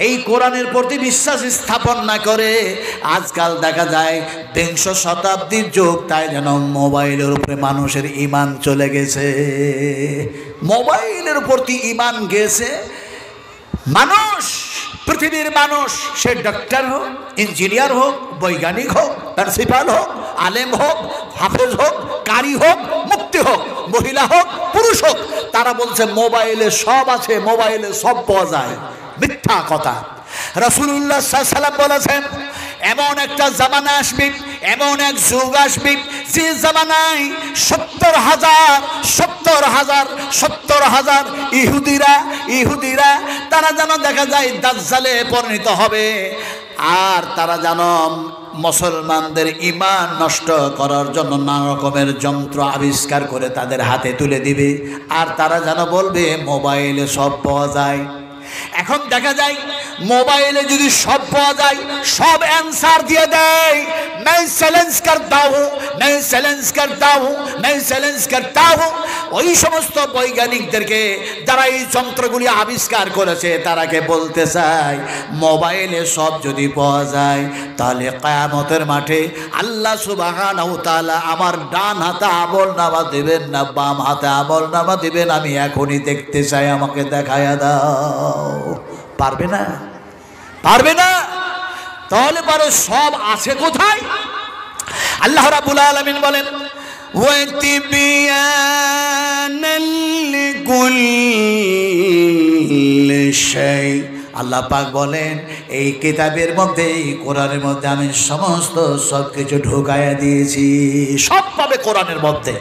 এই কোরআনের প্রতি বিশ্বাস স্থাপন না করে আজকাল দেখা যায় বিংশ শতাব্দীর যুগ, তাই যেন মোবাইলের উপরে মানুষের ঈমান চলে গেছে। মোবাইলের প্রতি ঈমান গেছে মানুষ, পৃথিবীর মানুষ, সে ডাক্তার হোক, ইঞ্জিনিয়ার হোক, বৈজ্ঞানিক হোক, প্রিন্সিপাল হোক, আলেম হোক, হাফেজ হোক, কারি হোক, মুফতি হোক, মহিলা হোক, পুরুষ হোক, তারা বলছে মোবাইলে সব আছে, মোবাইলে সব পাওয়া যায়। মিথ্যা কথা। রাসূলুল্লাহ সাল্লাল্লাহু আলাইহি ওয়াসাল্লাম বলেছেন, এমন একটা জামানা আসবে, এমন এক যুগ আসবে, যে জামানায় 70,000 ইহুদিরা তারা যেন দেখা যায় দাজ্জালে পরিণত হবে, আর তারা যেন মুসলমানদের ঈমান নষ্ট করার জন্য নানা রকমের যন্ত্র আবিষ্কার করে তাদের হাতে তুলে দিবে, আর তারা যেন বলবে মোবাইলে সব পাওয়া যায়। এখন দেখা যায় মোবাইলে যদি সব পাওয়া যায়, সব অ্যান্সার দিয়ে দেয়, मैं চ্যালেঞ্জ करता हूं, मैं চ্যালেঞ্জ करता हूं, मैं চ্যালেঞ্জ करता हूं। ওই সমস্ত বৈজ্ঞানিকদেরকে যারা এই যন্ত্রগুলি আবিষ্কার করেছে তারাকে বলতে চায়, মোবাইলে সব যদি পাওয়া যায় তাহলে কিয়ামতের মাঠে আল্লাহ সুবহানাহু ওয়া তাআলা আমার ডান হাতে আমলনামা দিবেন না বাম হাতে আমলনামা দিবেন, আমি এখনই দেখতে চাই, আমাকে দেখায়া দাও। পারবে না, পারবে না। তাহলে পরে সব আছে কোথায়? আল্লাহ রাব্বুল আলামিন বলেন, ওয়াতিবিয়ানাল লিকুল্লি শাই। আল্লাহ পাক বলেন, এই কিতাবের মধ্যে, এই কোরআনের মধ্যে আমি সমস্ত সব কিছু ঢুকাইয়া দিয়েছি। সব পাবে কোরআনের মধ্যে।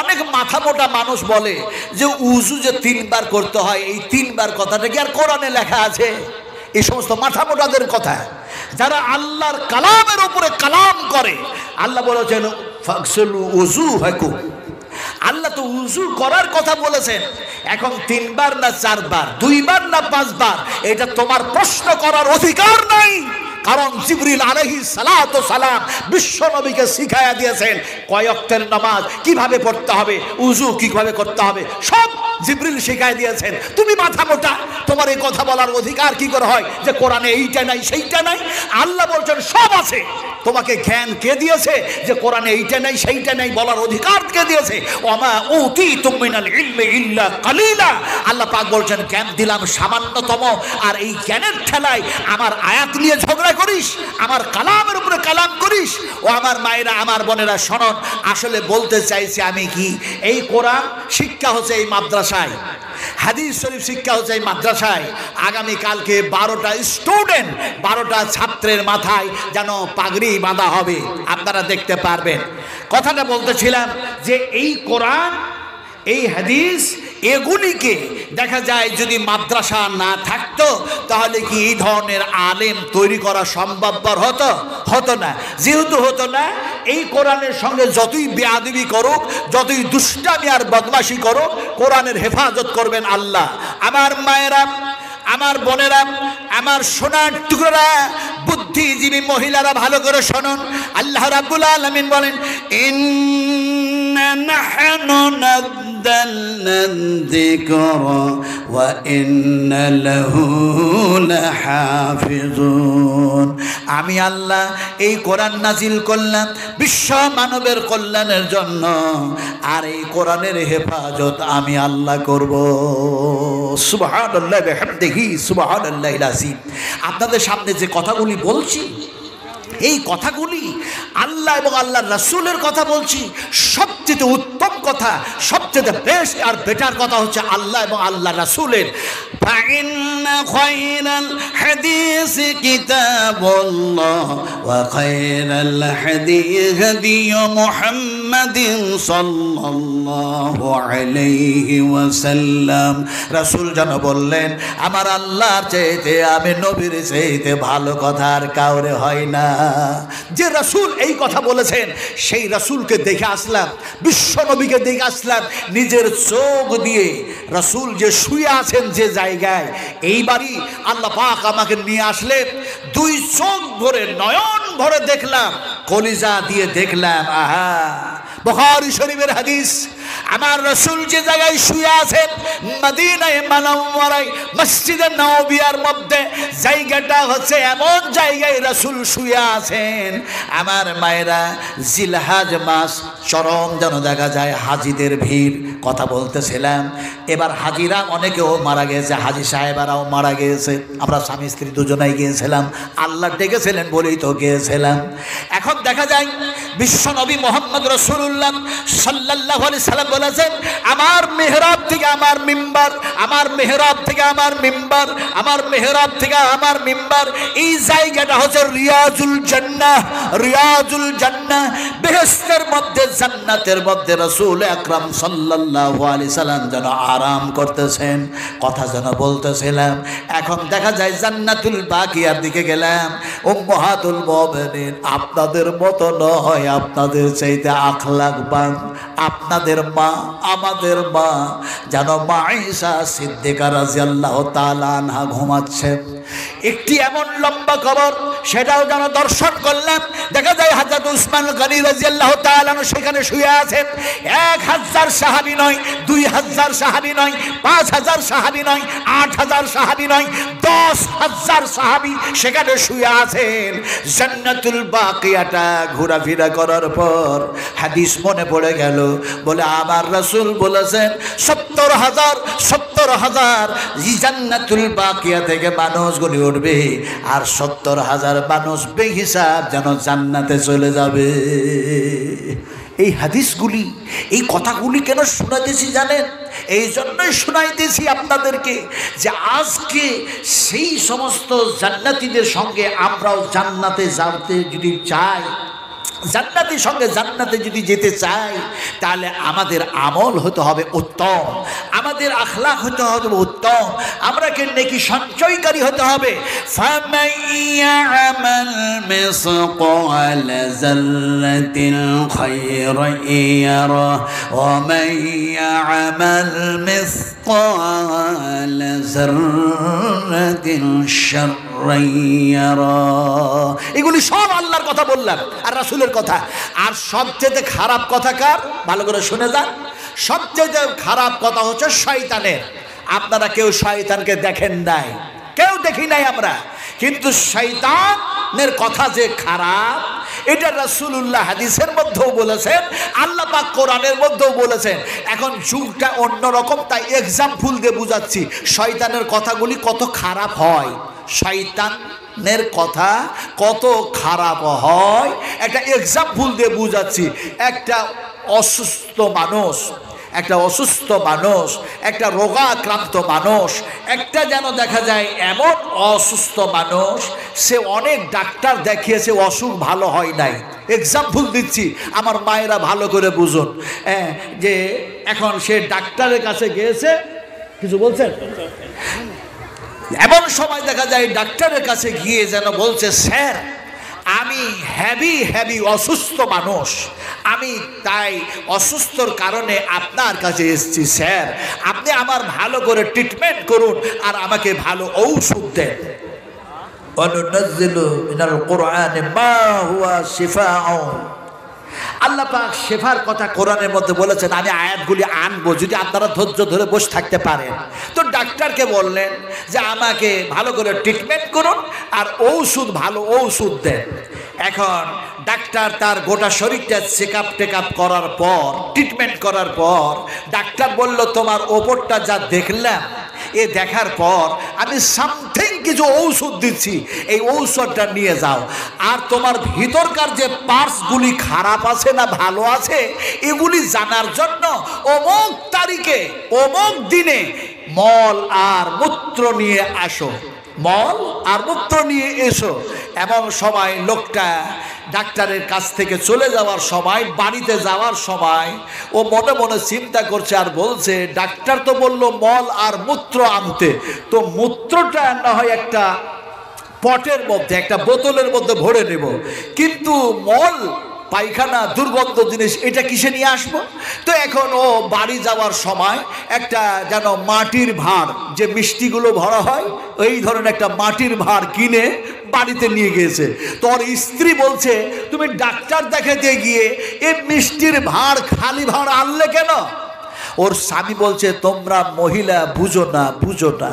অনেক মাথা মোটা মানুষ বলে যে উযু যে 3 বার করতে হয়, এই 3 বার কথাটা কি আর কোরআনে লেখা আছে? এই সমস্ত মাথা মোটাদের কথা, যারা আল্লাহর কালামের উপরে কালাম করে। আল্লাহ বলেছেন ফাগসিলু উযুহাকুম। আল্লাহ তো উযু করার কথা বলেছেন, এখন 3 বার না 4 বার, 2 বার না 5 বার, এটা তোমার প্রশ্ন করার অধিকার নাই। কারণ জিবরিল আলাইহিস সালাতু সালাম বিশ্ব নবীকে শিখায়া দিয়েছেন কয় ওয়াক্তের নামাজ কিভাবে পড়তে হবে, উযু কিভাবে করতে হবে, সব জিবরিল শিখায় দিয়েছেন। তুমি মাথা মোটা, তোমার এই কথা বলার অধিকার কি করে হয় যে কোরআনে এইটা নাই সেইটা নাই? আল্লাহ বলছেন সব আছে। তোমাকে জ্ঞান কে দিয়েছে যে কোরআনে এইটা নাই সেইটা নাই বলার অধিকার কে দিয়েছে? ওমা উতীতুম মিনাল ইলমি ইল্লা কালিলা। আল্লাহ পাক বলছেন জ্ঞান দিলাম সামান্যতম, আর এই জ্ঞানের ঠেলায় আমার আয়াত নিয়ে ঝগড়া করিস, আমার কালামের উপরে কালাম করিস। ও আমার মায়েরা, আমার বোনেরা শোনন, আসলে বলতে চাইছি আমি কি, এই কোরআন শিক্ষা হচ্ছে এই মাদ্রাসায়, হাদিস শরীফ শিক্ষা হচ্ছে এই মাদ্রাসায়। আগামীকালকে 12টা স্টুডেন্ট, 12টা ছাত্রের মাথায় যেন পাগড়ি বাঁধা হবে, আপনারা দেখতে পারবেন। কথাটা বলতেছিলাম যে এই কোরআন, এই হাদিস, এগুলিকে দেখা যায় যদি মাদ্রাসা না থাকতো তাহলে কি এই ধরনের আলেম তৈরি করা সম্ভবপর হতো? হতো না। যেহেতু হতো না, এই কোরআনের সঙ্গে যতই বেয়াদবি করুক, যতই দুষ্টামি আর বদমাশি করুক, কোরআনের হেফাজত করবেন আল্লাহ। আমার মায়েরা, আমার বোনেরা, আমার সোনার টুকরা, বুদ্ধিজীবী মহিলারা ভালো করে শুনুন। আল্লাহ রাব্বুল আলামিন বলেন, ইন্না নাহনু নাযালনা যিকরা ওয়া ইন্না লাহু লাহাফিজুন। আমি আল্লাহ এই কোরআন নাজিল করলাম বিশ্ব মানবের কল্যাণের জন্য, আর এই কোরআনের হেফাজত আমি আল্লাহ করব। সুবহানাল্লাহি ওয়া বিহামদিহি সুবহানাল্লাহিল আযীম। আপনাদের সামনে যে কথাগুলি বলছি, এই কথাগুলি আল্লাহ এবং আল্লাহর রাসূলের কথা বলছি। সবচেয়ে উত্তম কথা, সবচেয়ে বেস্ট আর বেটার কথা হচ্ছে আল্লাহ এবং আল্লাহর রাসূলের। ফাইন্না খায়রাল হাদিসি কিতাবুল্লাহ ওয়া খায়রাল হাদিয়ি হাদিয়ু মুহাম্মাদিন সাল্লাল্লাহু আলাইহি ওয়াসাল্লাম। রাসূল যেন বললেন, আমার আল্লাহর চাইতে, আমি নবীর চাইতে ভালো কথা আর কাউরে হয় না। যে রাসূল এই কথা বলেছেন, সেই রাসূলকে দেখে আসলাম, বিশ্ব নবীকে দেখে আসলাম নিজের চোখ দিয়ে। রাসূল যে শুয়ে আছেন যে জায়গায়, এইবারই আল্লাহ পাক আমাকে নিয়ে আসলেন, 2 চোখ ভরে, নয়ন ভরে দেখলাম, কলিজা দিয়ে দেখলাম। আহা, বুখারী শরীফের হাদিস, আমার রাসূল যে জায়গায় শুয়ে আছেন মদিনায়ে মুনাওয়ারায় মসজিদে নববিয়ার মধ্যে, জায়গাটা হচ্ছে এমন জায়গায় রাসূল শুয়ে আছেন। আমার মায়েরা, জিলহজ মাস চরম যেন দেখা যায় হাজিদের ভিড়। কথা বলতেছিলাম, এবার হাজিরা অনেকেও মারা গেছে, হাজি সাহেবারাও মারা গিয়েছে। আমরা স্বামী স্ত্রী দুজনেই গিয়েছিলাম, আল্লাহ ডেকেছিলেন বলেই তো গিয়েছিলাম। এখন দেখা যায় বিশ্বনবী মুহাম্মদ রাসূলুল্লাহ সাল্লাল্লাহু আলাইহি সাল্লাম বলেছেন, আমার মিহরাব থেকে আমার মিম্বার, আমার মিহরাব থেকে আমার মিম্বার, আমার মিহরাব থেকে আমার মিম্বার, এই জায়গাটা হচ্ছে রিয়াজুল জান্নাহ, রিয়াজুল জান্নাহ, বেহেশতের মধ্যে, জান্নাতের মধ্যে রাসূল আকরাম সাল্লাল্লাহু আলাইহি সাল্লাম যেন আরাম করতেছেন, কথা যেন বলতেছিলাম। এখন দেখা যায় জান্নাতুল বাকিয়ার দিকে গেলাম, উম্মাহাতুল মুমিনিন আপনাদের মতো নয়, আপনাদের চাইতে আখলাকবান, আপনাদের মা, আমাদের মা যেন মা আয়েশা সিদ্দিকা রাদিয়াল্লাহু তাআলা আনহা ঘুমাচ্ছেন। একটি এমন লম্বা কবর, সেটাও যেন দর্শন করলাম। দেখা যায় হযরত উসমান গনি রাদিয়াল্লাহু তাআলা সেখানে শুয়ে আছেন। 1000 সাহাবী নয়, 2000 সাহাবী নয়, 5000 সাহাবী নয়, 8000 সাহাবী নয়, 10000 সাহাবী সেখানে শুয়ে আছেন। জান্নাতুল বাকিয়াটা ঘোরাফেরা করার পর হাদিস মনে পড়ে গেল, বলে আমার রাসূল বলেছেন 70,000 জান্নাতুল বাকিয়া থেকে মানুষগুলি উঠবে, আর 70,000 মানুষ বেহিসাব যেন জান্নাতে চলে যাবে। এই হাদিসগুলি, এই কথাগুলি কেন শোনাইতেছি জানেন? এই জন্যই শোনাইতেছি আপনাদেরকে যে আজকে সেই সমস্ত জান্নাতীদের সঙ্গে আমরাও জান্নাতে যেতে যদি চাই, জান্নাতের সঙ্গে জান্নাতে যদি যেতে চাই, তাহলে আমাদের আমল হতে হবে উত্তম, আমাদের আখলাক হতে হবে উত্তম, আমরা কে নেকি সঞ্চয়কারী হতে হবে। ফামান ইয়ামাল মিসকাল যাররাতিন খায়রান ইয়ারা ওয়া মান ইয়ামাল মিসকাল যাররাতিন শাররান ইয়ারা। এগুলি সব আল্লাহর কথা বললাম আর রাসূলের কথা। আর সবচেয়ে খারাপ কথা কার? ভালো করে শুনে যান। সবচেয়ে খারাপ কথা হচ্ছে শয়তানের। আপনারা কেউ শয়তানকে দেখেন নাই, কেউ দেখি নাই আমরা, কিন্তু শয়তানের কথা যে খারাপ, এটা রাসূলুল্লাহ হাদিসের মধ্যেও বলেছেন, আল্লাহ পাক কোরআনের মধ্যেও বলেছেন। এখন যুগটা অন্যরকম, তাই এক্সাম্পল দিয়ে বুঝাচ্ছি শয়তানের কথাগুলি কত খারাপ হয়, শয়তানের কথা কত খারাপ হয়, একটা এক্সাম্পল দিয়ে বুঝাচ্ছি। একটা অসুস্থ মানুষ, একটা অসুস্থ মানুষ, একটা রোগাক্রান্ত মানুষ, একটা যেন দেখা যায় এমন অসুস্থ মানুষ, সে অনেক ডাক্তার দেখিয়েছে, অসুখ ভালো হয় নাই। এক্সাম্পল দিচ্ছি, আমার মায়েরা ভালো করে বুঝুন। যে এখন সে ডাক্তারের কাছে গিয়েছে, কিছু বলছেন, এমন সময় দেখা যায় ডাক্তারের কাছে গিয়ে যেন বলছে, স্যার আমি হেভি অসুস্থ মানুষ, আমি তাই অসুস্থর কারণে আপনার কাছে এসেছি, স্যার আপনি আমার ভালো করে ট্রিটমেন্ট করুন আর আমাকে ভালো ঔষধ দেন। ওয়ানুনাজ্জিলু মিনাল কুরআনি মা হুয়া শিফাউ। আল্লাহ পাক শেফার কথা কোরআনের মধ্যে বলেছেন। আমি আয়াতগুলি আনবো যদি আপনারা ধৈর্য ধরে বসে থাকতে পারেন। তো ডাক্তারকে বললেন যে আমাকে ভালো করে ট্রিটমেন্ট করুন আর ঔষধ, ভালো ঔষধ দেন। এখন ডাক্তার তার গোটা শরীরটা চেকআপ করার পর, ট্রিটমেন্ট করার পর ডাক্তার বলল, তোমার ওপরটা যা দেখলাম, এ দেখার পর আমি সামথিং কিছু ঔষধ দিচ্ছি, এই ঔষধটা নিয়ে যাও, আর তোমার ভিতরকার যে পার্টসগুলি খারাপ আছে না ভালো আছে, এগুলি জানার জন্য অমুক তারিখে অমুক দিনে মল আর মূত্র নিয়ে আসো, মল আর মূত্র নিয়ে এসো। এমন সময় লোকটা ডাক্তারের কাছ থেকে চলে যাওয়ার সময়, বাড়িতে যাওয়ার সময় ও মনে মনে চিন্তা করছে আর বলছে, ডাক্তার তো বললো মল আর মূত্র আনতে, তো মূত্রটা না হয় একটা পটের মধ্যে, একটা বোতলের মধ্যে ভরে নেব, কিন্তু মল পায়খানা দুর্গন্ধ জিনিস, এটা কিসে নিয়ে আসবো? তো এখন ও বাড়ি যাওয়ার সময় একটা যেন মাটির ভাঁড়, যে মিষ্টিগুলো ভরা হয়, এই ধরনের একটা মাটির ভাঁড় কিনে বাড়িতে নিয়ে গিয়েছে। তোর স্ত্রী বলছে, তুমি ডাক্তার দেখাতে গিয়ে এই মিষ্টির ভাঁড়, খালি ভাঁড় আনলে কেন? ওর স্বামী বলছে তোমরা মহিলা বুঝো না, বুঝো না,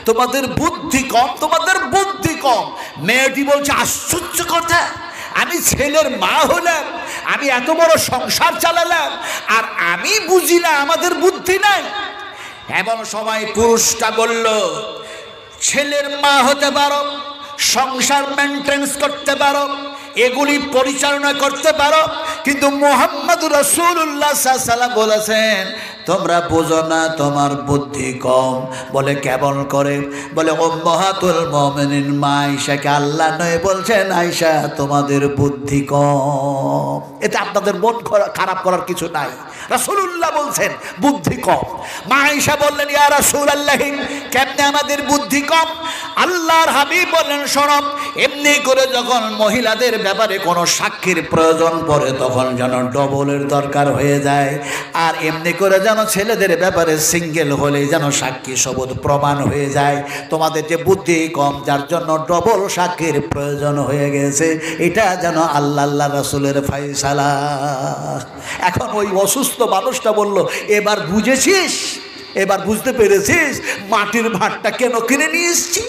তোমাদের বুদ্ধি কম, তোমাদের বুদ্ধি কম। মেয়েটি বলছে আশ্চর্য কথা, আমি ছেলের মা হলাম, আমি এত বড় সংসার চালালাম, আর আমি বুঝি না, আমাদের বুদ্ধি নাই। এমন সময় পুরুষটা বলল ছেলের মা হতে পারো, সংসার মেনটেন্স করতে পারো, এগুলি পরিচালনা করতে পারো, কিন্তু মুহাম্মদুর রাসূলুল্লাহ সাল্লাল্লাহু আলাইহি ওয়াসাল্লাম বলেছেন তোমরা বোঝো না, তোমার বুদ্ধি কম। বলে কেমন করে? বলে উম্মাহাতুল মুমিনিন মা আয়েশাকে আল্লাহ নয় বলছেন আয়েশা তোমাদের বুদ্ধি কম। এতে আপনাদের মন খারাপ করার কিছু নাই। রাসূলুল্লাহ বলছেন বুদ্ধি কম। মা আয়েশা বললেন ইয়া রাসূলুল্লাহ কেমনে আমাদের বুদ্ধি কম? আল্লাহর হাবিব বললেন শোনো, এমনি করে যখন মহিলাদের ব্যাপারে কোনো সাক্ষীর প্রয়োজন পড়ে তখন যেন ডবলের দরকার হয়ে যায়, আর এমনি করে যেন ছেলেদের ব্যাপারে সিঙ্গেল হলে যেন সাক্ষী সবুজ প্রমাণ হয়ে যায়। তোমাদের যে বুদ্ধি কম যার জন্য ডবল সাক্ষীর প্রয়োজন হয়ে গেছে, এটা যেন আল্লাহ রাসূলের ফয়সালা। এখন ওই অসুস্থ মানুষটা বলল এবার বুঝেছিস, এবার বুঝতে পেরেছিস মাটির ভাঁড়টা কেন কিনে নিয়ে এসেছি?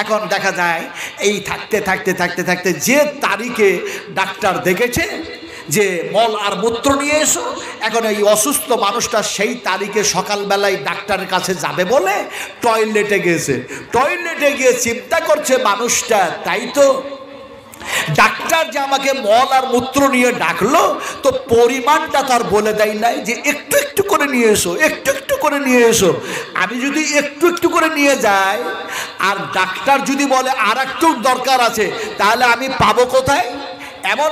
এখন দেখা যায় এই থাকতে থাকতে থাকতে থাকতে যে তারিখে ডাক্তার দেখেছে যে মল আর মূত্র নিয়ে এসো, এখন এই অসুস্থ মানুষটা সেই তারিখে সকালবেলায় ডাক্তারের কাছে যাবে বলে টয়লেটে গেছে। টয়লেটে গিয়ে চিন্তা করছে মানুষটা, তাই তো ডাক্তার যে আমাকে মল আর মূত্র নিয়ে ডাকলো, তো পরিমাণটা তার বলে দেয় নাই যে একটু একটু করে নিয়ে এসো, একটু একটু করে নিয়ে এসো। আমি যদি একটু একটু করে নিয়ে যাই আর ডাক্তার যদি বলে আর একটু দরকার আছে, তাহলে আমি পাবো কোথায়? এমন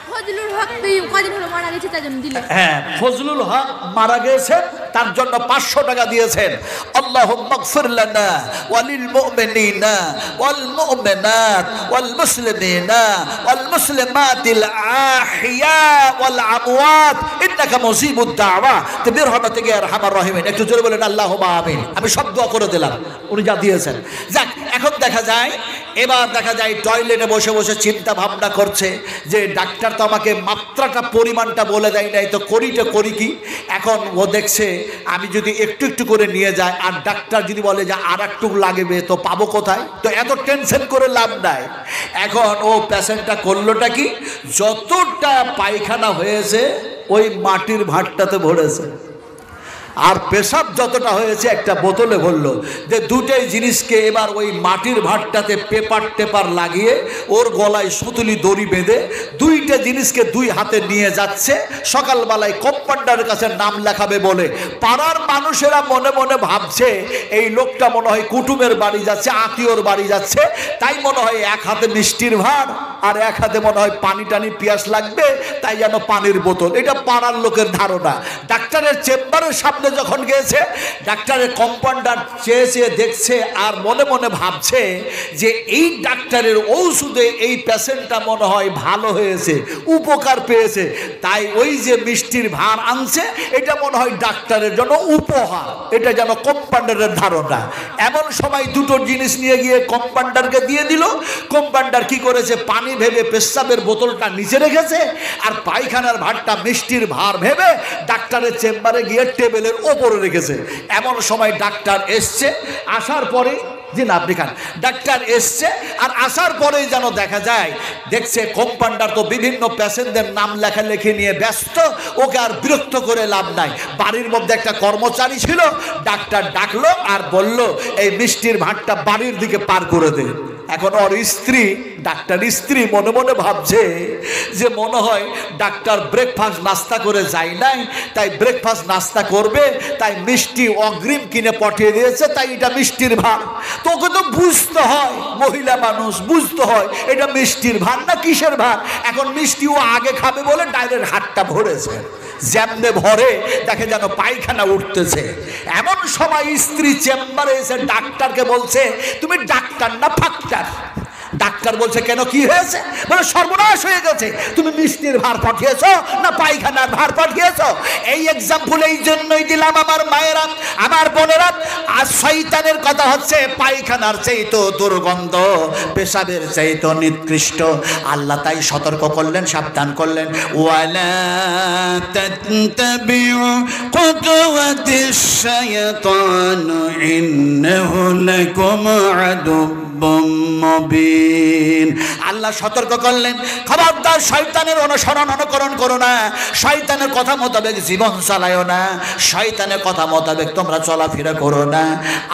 ফজলুল হক কদিন হলো মারা গেছে, তার জন্য দিলেন। হ্যাঁ, ফজলুল হক মারা গেছে, তার জন্য 500 টাকা দিয়েছেন। আল্লাহুম্মা গফির লানা ওয়ালিল মুমিনিনা ওয়াল মুমিনাত ওয়াল মুসলিমিনা ওয়াল মুসলিমাতিল আহইয়া ওয়াল আমওয়াত ইন্নাকা মুজিবুদ দাওয়া বিরহমাতিকা ইয়া আরহামার রাহিমিন। একটু জোরে বলেন আল্লাহুম্মা আমিন। আমি সব দোয়া করে দিলাম, উনি যা দিয়েছেন। যাক, এখন দেখা যায়, এবার দেখা যায় টয়লেটে বসে বসে চিন্তা ভাবনা করছে যে ডাক্তার তো আমাকে মাত্রাটা পরিমাণটা বলে দেয় নাই, তো করিটা করি কি? এখন ও দেখছে আমি যদি একটু একটু করে নিয়ে যাই আর ডাক্তার যদি বলে যে আর একটু লাগবে, তো পাবো কোথায়? তো এত টেনশন করে লাভ নাই। এখন ও পেশেন্টটা করলোটা কি, যতটা পায়খানা হয়েছে ওই মাটির ভাঁড়টাতে ভরেছে, আর পেশাব যতটা হয়েছে একটা বোতলে ভরলো। যে দুটোই জিনিসকে এবার ওই মাটির ভাঁড়টাতে পেপার টেপার লাগিয়ে ওর গলায় সুতুলি দড়ি বেঁধে দুইটা জিনিসকে দুই হাতে নিয়ে যাচ্ছে। সকালবেলায় কম্পাউন্ডারের কাছে নাম লেখাবে বলে পাড়ার মানুষেরা মনে মনে ভাবছে এই লোকটা মনে হয় কুটুমের বাড়ি যাচ্ছে, আত্মীয়র বাড়ি যাচ্ছে, তাই মনে হয় এক হাতে মিষ্টির ভাঁড় আর এক হাতে মনে হয় পানি টানি পিয়াস লাগবে, তাই যেন পানির বোতল। এটা পাড়ার লোকের ধারণা। ডাক্তারের চেম্বারের সামনে যখন গেছে, ডাক্তারের কম্পাউন্ডার চেয়ে চেয়ে দেখছে আর মনে মনে ভাবছে যে এই ডাক্তারের ঔষধে এই পেশেন্টটা মনে হয় ভালো হয়েছে, উপকার পেয়েছে, তাই ওই যে মিষ্টির ভাঁড় আনছে এটা মনে হয় ডাক্তারের জন্য উপহার। এটা যেন কম্পাউন্ডারের ধারণা। এমন সময় দুটো জিনিস নিয়ে গিয়ে কম্পাউন্ডারকে দিয়ে দিল। কম্পাউন্ডার কি করেছে, পানি ভেবে পেশাবের বোতলটা নিচে রেখেছে আর পায়খানার ভাঁড়টা মিষ্টির ভাঁড় ভেবে ডাক্তারের চেম্বারে গিয়ে টেবিলের ওপরে রেখেছে। এমন সময় ডাক্তার এসছে, আসার পরে জি না আপনি খান, ডাক্তার এসছে আর আসার পরে যেন দেখা যায় দেখছে কম্পাউন্ডার তো বিভিন্ন পেশেন্টদের নাম লেখালেখি নিয়ে ব্যস্ত, ওকে আর বিরক্ত করে লাভ নাই। বাড়ির মধ্যে একটা কর্মচারী ছিল, ডাক্তার ডাকলো আর বলল এই মিষ্টির ভাঁড়টা বাড়ির দিকে পার করে দে। এখন ওর স্ত্রী, ডাক্তার স্ত্রী মনে মনে ভাবছে যে মনে হয় ডাক্তার ব্রেকফাস্ট নাস্তা করে যায় নাই, তাই ব্রেকফাস্ট নাস্তা করবে, তাই মিষ্টি অগ্রিম কিনে পাঠিয়ে দিয়েছে, তাই এটা মিষ্টির ভাঁড়। তোকে তো বুঝতে হয়, মহিলা মানুষ বুঝতে হয় এটা মিষ্টির ভাঁড় না কিসের ভাঁড়। এখন মিষ্টি ও আগে খাবে বলে ডাইরেক্ট হাতটা ভরেছে, যেমনে ভরে দেখে যেন পায়খানা উঠতেছে। এমন সময় স্ত্রী চেম্বারে এসে ডাক্তারকে বলছে তুমি ডাক্তার না ফাক্তার? ডাক্তার বলছে কেন, কি হয়েছে? বলে সর্বনাশ হয়ে গেছে। তুমি মিষ্টির ভার পাঠিয়েছো না পায়খানার ভার পাঠিয়েছো? এই এক্সাম্পল এই জন্যই দিলাম আমার মায়েরা, আমার বোনেরা। আর শয়তানের কথা হচ্ছে পায়খানার চাইতো দুর্গন্ধ, পেশাবের চাইতো নিকৃষ্ট। আল্লাহ তাই সতর্ক করলেন, সাবধান করলেন, ওয়ালা তাত্তাবিউ খুতুওয়াতিশ শাইতান ইন্নাহু লাকুম আদুব্বুম মুবিন। আল্লাহ সতর্ক করলেন, খবরদার শয়তানের অনুসরণ অনুকরণ করো না, শয়তানের কথা মোতাবেক জীবন চালায়ও না, শয়তানের কথা মোতাবেক তোমরা চলাফেরা করো না।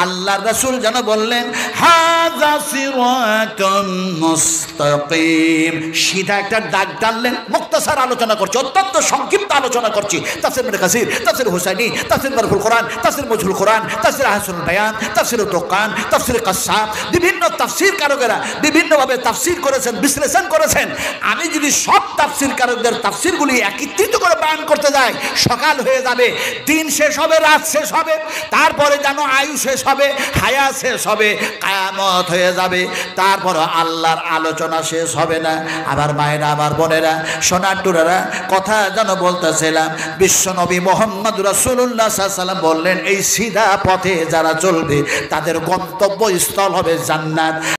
আল্লাহর রাসূল যেন বললেন, হাযা সিরাতুম মুস্তাকিম। সিধা একটা দাগ টানলেন। মুক্তাসার আলোচনা করছি, অত্যন্ত সংক্ষিপ্ত আলোচনা করছি। তাফসীর ইবনে কাসির, তাফসীর হুসাইনি, তাফসীর মারফুল কোরআন, তাফসীর মজহুল কোরআন, তাফসীর আহসানুল বায়ান, তাফসীর তুরকান, তাফসীর কাসসাব, বিভিন্ন তাফসীর কারকেরা বিভিন্নভাবে তাফসীর করেছেন, বিশ্লেষণ করেছেন। আমি যদি সব তাফসীর কারকদের তাফসীরগুলি একত্রিত করে বয়ান করতে যাই, সকাল হয়ে যাবে, দিন শেষ হবে, রাত শেষ হবে, তারপরে যেন আয়ু শেষ হবে, হায়াত শেষ হবে, কিয়ামত হয়ে যাবে, তারপর আল্লাহর আলোচনা শেষ হবে না। আবার মায়েরা, আবার বোনেরা, সোনার টুরারা, কথা যেন বলতেছিলাম, বিশ্বনবী মুহাম্মদ রাসূলুল্লাহ সাল্লাল্লাহু আলাইহি ওয়াসাল্লাম বললেন, এই সিধা পথে যারা চলবে তাদের গন্তব্যস্থল হবে জান্নাত।